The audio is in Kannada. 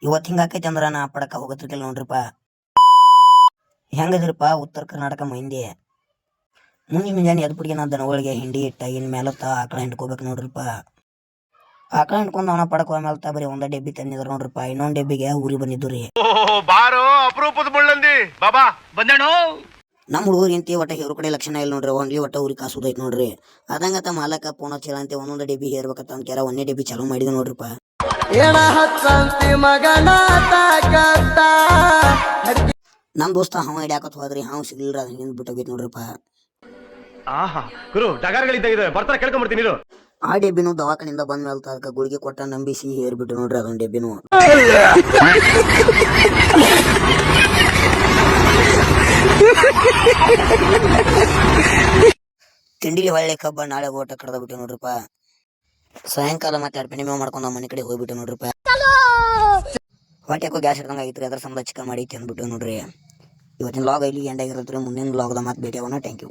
ಇವತ್ತು ಹಿಂಗಾಕೈತಿ ಅಂದ್ರ ನಾ ಪಡಕ ಹೋಗತ್ತಿರ್ಕಿಲ್ಲ ನೋಡ್ರಿಪ್ಪ. ಹೆಂಗದಿರಪ್ಪ ಉತ್ತರ ಕರ್ನಾಟಕ ಮಂದಿ? ಮುಂಜಾನೆ ಎದ್ಬಿಟ್ಟಿಗೆ ನಾ ದನಗಳಿಗೆ ಹಿಂಡಿ ಇಟ್ಟ ಇನ್ ಮೇಲತ್ತ ಆಕಳ ಹಿಂಡ್ಕೋಬೇಕು ನೋಡ್ರಿಪ್ಪ. ಆಕಳ ಹಿಂಡ್ಕೊಂಡ್ ಅವನ ಪಡಕ ಮೇಲ್ತ ಬರೀ ಒಂದ ಡೆಬ್ಬಿ ತಂದಿದ್ರು ನೋಡ್ರಿಪ್ಪ. ಇನ್ನೊಂದ್ ಡೆಬ್ಬಿಗೆ ಊರಿ ಬಂದಿದ್ದು ರೀ. ಬಾರೋ ಅಪರೂಪದ ಮುಳ್ಳಂದಿ ಬಾಬಾ ಬಂದೇಣು. ನಮ್ಮ ಹುಡುಗರು ಇಂತಿ ಒಟ್ಟ ಹೇರು ಕಡೆ ಲಕ್ಷಣ ಇಲ್ಲ ನೋಡ್ರಿ. ಒಂದ್ಲಿ ಒಟ್ಟ ಊರಿ ಕಾಸುದೈತ್ ನೋಡ್ರಿ. ಅದಂಗತ್ತ ಮಾಲಕ ಪೋಣ ಚೀಲ ಅಂತ ಒಂದೊಂದು ಡೆಬ್ಬಿ ಹೇರ್ಬೇಕತ್ತ ಅವ್ನ ಕೆರ ಒಂದೇ ಡೆಬ್ಬಿ ಚಾಲೂ ಮಾಡಿದ ನೋಡ್ರಿಪ್ಪ. ನಮ್ ದೋಸ್ತ ಹಾವ ಹಿಡ್ಯಾಕತ್ ಹೋದ್ರಿ. ಹಾವು ಸಿಗ್ಲಿಲ್ಲ ಅದ್ ಹಿಂದ್ ಬಿಟ್ಟೋಗೈತ್ ನೋಡ್ರಿಪ್ಪ. ಆಹಾ ಗುರು ಡಗಾರಗಳಿದ್ದ ಬರ್ತಾರ ಕೇಳ್ಕೊಂಡ್ಬಿಡ್ತೀನಿ ನೀರು. ಆ ಡೆಬ್ಬಿನೂ ದವಾಖಾನಿಂದ ಬಂದ್ ಮೇಲ್ತ ಅದಕ್ಕೆ ಗುಳಿಗೆ ಕೊಟ್ಟ ನಂಬಿಸಿ ಹೇರ್ಬಿಟ್ಟು ನೋಡ್ರಿ ಅದೊಂದು ಡೆಬ್ಬಿನೂ. ತಿಂಡಿಲಿ ಹೊಳ್ಳೆ ಕಬ್ಬ ನಾಳೆ ಓಟ ಕಡ್ದ ಬಿಟ್ಟು ನೋಡ್ರಿಪ್ಪ. ಸಾಯಂಕಾಲ ಮತ್ತೆ ಅರ್ಪಣೆ ಮೇವ್ ಮಾಡ್ಕೊಂಡ್ ಮನೆ ಕಡೆ ಹೋಗ್ಬಿಟ್ಟು ನೋಡ್ರಿಪ್ಪ. ಹೊಟ್ಟೆಕೋ ಗ್ಯಾಸ್ ಹಿಡ್ದಂಗ ಆಗಿತ್ರಿ. ಅದ್ರ ಸಂಬಂಧ ಚಿಕನ್ ಮಾಡಿ ತಿಂದ್ಬಿಟ್ಟು ನೋಡ್ರಿ. ಇವತ್ತಿನ ಲಾಗ್ ಇಲ್ಲಿ ಎಂಡ್ ಆಗಿರತ್ರಿ. ಮುಂದಿನ ಲಾಗ್ದ ಮತ್ತೆ ಭೇಟಿ ಆಗೋಣ. Thank you.